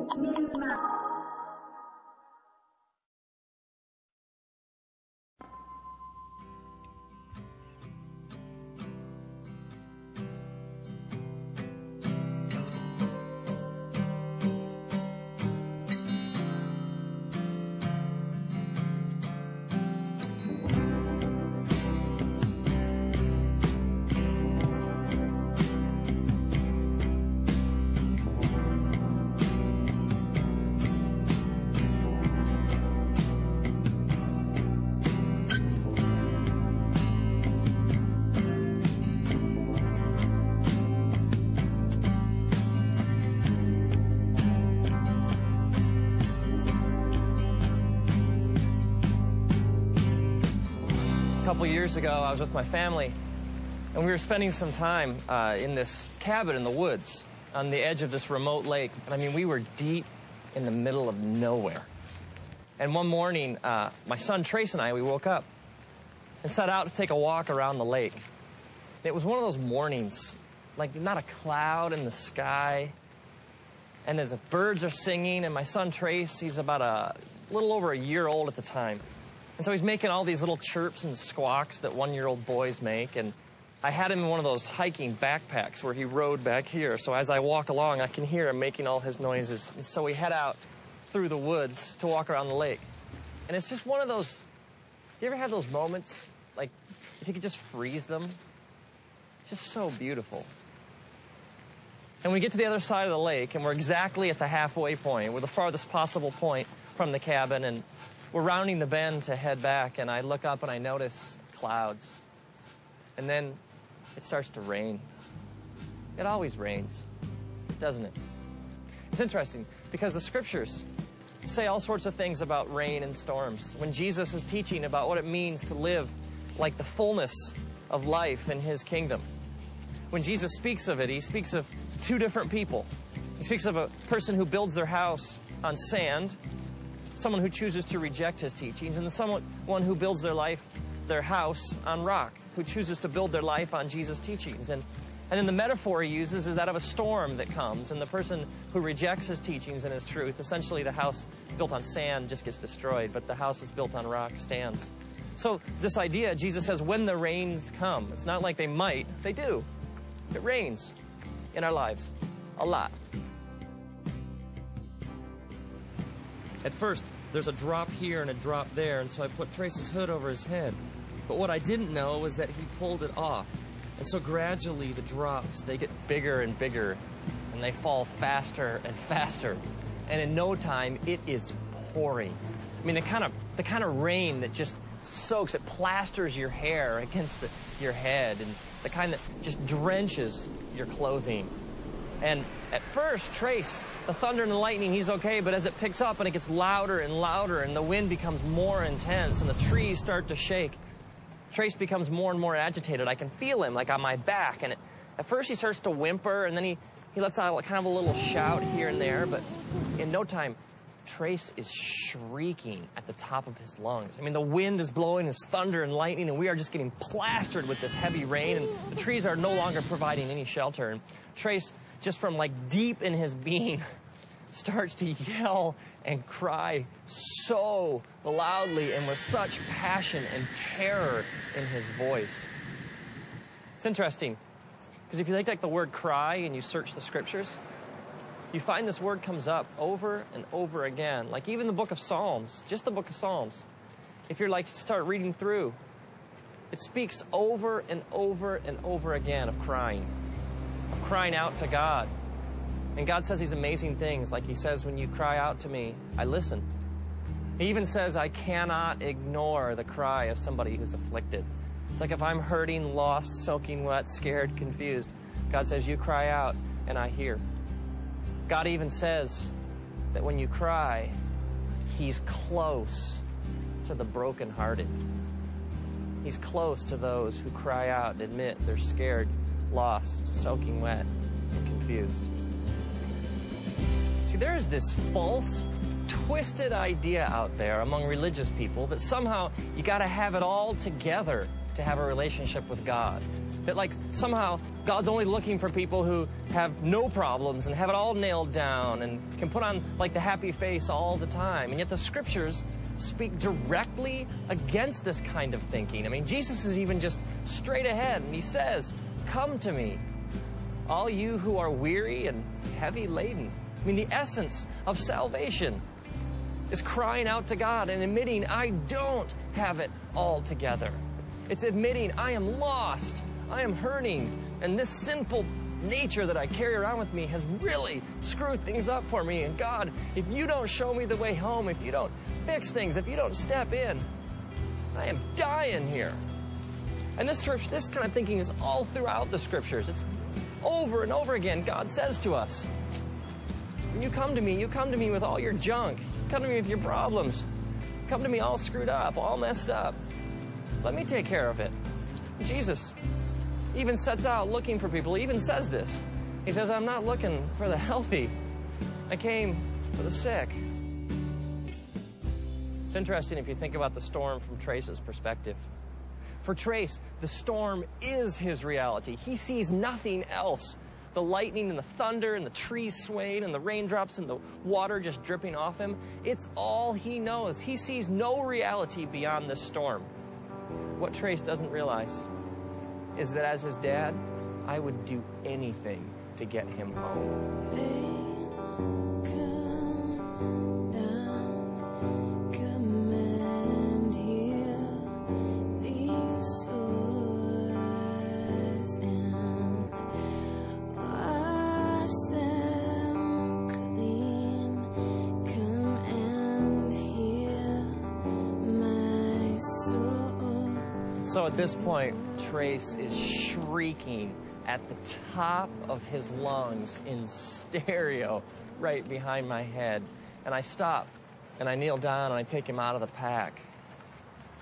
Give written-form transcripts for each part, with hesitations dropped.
A couple years ago, I was with my family, and we were spending some time in this cabin in the woods on the edge of this remote lake. And I mean, we were deep in the middle of nowhere. And one morning, my son Trace and I, we woke up and set out to take a walk around the lake. It was one of those mornings, like not a cloud in the sky, and the birds are singing, and my son Trace, he's about a little over a year old at the time. And so he's making all these little chirps and squawks that one-year-old boys make. And I had him in one of those hiking backpacks where he rode back here. So as I walk along, I can hear him making all his noises. And so we head out through the woods to walk around the lake. And it's just one of those, do you ever have those moments, like, if you could just freeze them? It's just so beautiful. And we get to the other side of the lake, and we're exactly at the halfway point. We're the farthest possible point from the cabin, and we're rounding the bend to head back, and I look up and I notice clouds. And then it starts to rain. It always rains, doesn't it? It's interesting because the scriptures say all sorts of things about rain and storms. When Jesus is teaching about what it means to live like the fullness of life in his kingdom, when Jesus speaks of it, he speaks of two different people. He speaks of a person who builds their house on sand, someone who chooses to reject his teachings, and someone who builds their house on rock, who chooses to build their life on Jesus' teachings. And then the metaphor he uses is that of a storm that comes, and the person who rejects his teachings and his truth, essentially the house built on sand just gets destroyed, but the house that's built on rock stands. So this idea, Jesus says, when the rains come, it's not like they might, they do. It rains in our lives a lot. At first, there's a drop here and a drop there, and so I put Trace's hood over his head. But what I didn't know was that he pulled it off. And so gradually the drops, they get bigger and bigger, and they fall faster and faster. And in no time, it is pouring. I mean, the kind of rain that just soaks, it plasters your hair against your head, and the kind that just drenches your clothing. And at first, Trace, the thunder and the lightning, he's okay, but as it picks up and it gets louder and louder and the wind becomes more intense and the trees start to shake, Trace becomes more and more agitated. I can feel him, like on my back. And at first he starts to whimper, and then he lets out kind of a little shout here and there, but in no time, Trace is shrieking at the top of his lungs. I mean, the wind is blowing, there's thunder and lightning, and we are just getting plastered with this heavy rain, and the trees are no longer providing any shelter. And Trace, just from like deep in his being, starts to yell and cry so loudly and with such passion and terror in his voice. It's interesting, because if you take like the word cry and you search the scriptures, you find this word comes up over and over again. Like even the book of Psalms, just the book of Psalms. If you're like start reading through, it speaks over and over and over again of crying out to God. And God says these amazing things, like he says, when you cry out to me, I listen. He even says, I cannot ignore the cry of somebody who's afflicted. It's like if I'm hurting, lost, soaking wet, scared, confused, God says, you cry out, and I hear. God even says that when you cry, he's close to the brokenhearted. He's close to those who cry out and admit they're scared, lost, soaking wet, and confused. See, there is this false, twisted idea out there among religious people that somehow you got to have it all together to have a relationship with God. That like somehow God's only looking for people who have no problems and have it all nailed down and can put on like the happy face all the time. And yet the scriptures speak directly against this kind of thinking. I mean, Jesus is even just straight ahead, and he says, "Come to me, all you who are weary and heavy laden." I mean, the essence of salvation is crying out to God and admitting, I don't have it all together. It's admitting, I am lost, I am hurting, and this sinful nature that I carry around with me has really screwed things up for me. And God, if you don't show me the way home, if you don't fix things, if you don't step in, I am dying here. And this kind of thinking is all throughout the scriptures. It's over and over again. God says to us, when you come to me with all your junk. Come to me with your problems. Come to me all screwed up, all messed up. Let me take care of it. Jesus even sets out looking for people. He even says this. He says, I'm not looking for the healthy. I came for the sick. It's interesting if you think about the storm from Trace's perspective. For Trace, the storm is his reality. He sees nothing else. The lightning and the thunder and the trees swaying and the raindrops and the water just dripping off him. It's all he knows. He sees no reality beyond this storm. What Trace doesn't realize is that as his dad, I would do anything to get him home. So at this point, Trace is shrieking at the top of his lungs in stereo right behind my head. And I stop, and I kneel down, and I take him out of the pack.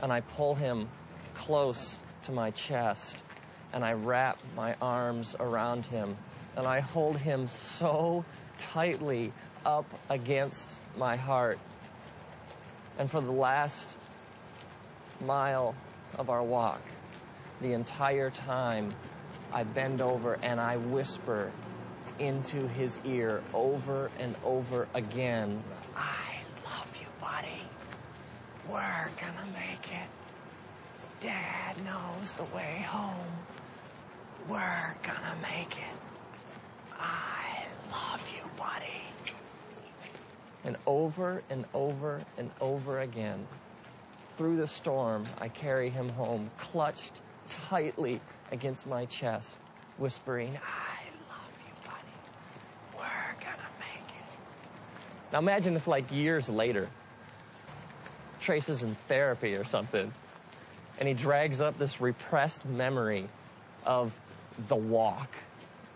And I pull him close to my chest, and I wrap my arms around him. And I hold him so tightly up against my heart. And for the last mile of our walk, the entire time, I bend over and I whisper into his ear over and over again, I love you, buddy. We're gonna make it. Dad knows the way home. We're gonna make it. I love you, buddy. And over and over and over again, through the storm, I carry him home, clutched tightly against my chest, whispering, I love you, buddy. We're gonna make it. Now imagine if, like, years later, Trace is in therapy or something, and he drags up this repressed memory of the walk.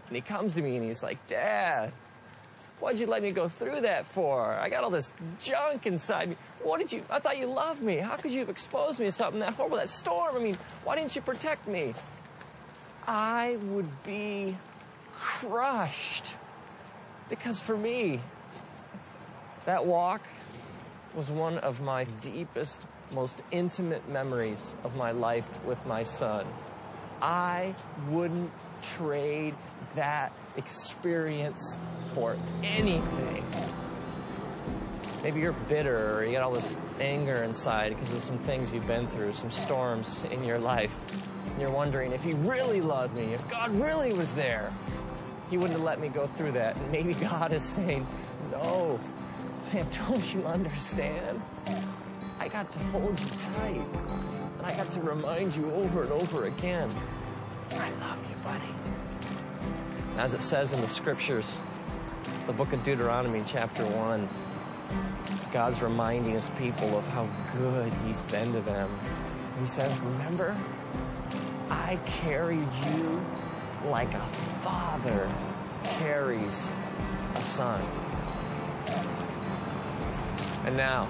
And he comes to me and he's like, Dad, what'd you let me go through that for? I got all this junk inside me. I thought you loved me. How could you have exposed me to something that horrible, that storm? I mean, why didn't you protect me? I would be crushed. Because for me, that walk was one of my deepest, most intimate memories of my life with my son. I wouldn't trade that experience for anything. Maybe you're bitter or you got all this anger inside because of some things you've been through, some storms in your life. And you're wondering if he really loved me, if God really was there, he wouldn't have let me go through that. And maybe God is saying, no, man, don't you understand? I got to hold you tight. And I got to remind you over and over again, I love you, buddy. As it says in the scriptures, the book of Deuteronomy, chapter 1, God's reminding his people of how good he's been to them. He says, remember, I carried you like a father carries a son. And now,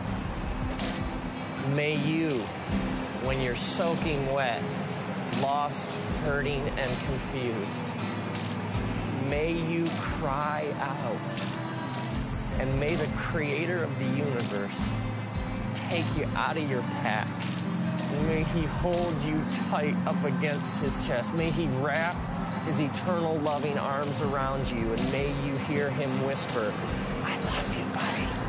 may you, when you're soaking wet, lost, hurting, and confused, may you cry out, and may the creator of the universe take you out of your pack And may he hold you tight up against his chest. May he wrap his eternal loving arms around you, and may you hear him whisper, I love you, buddy.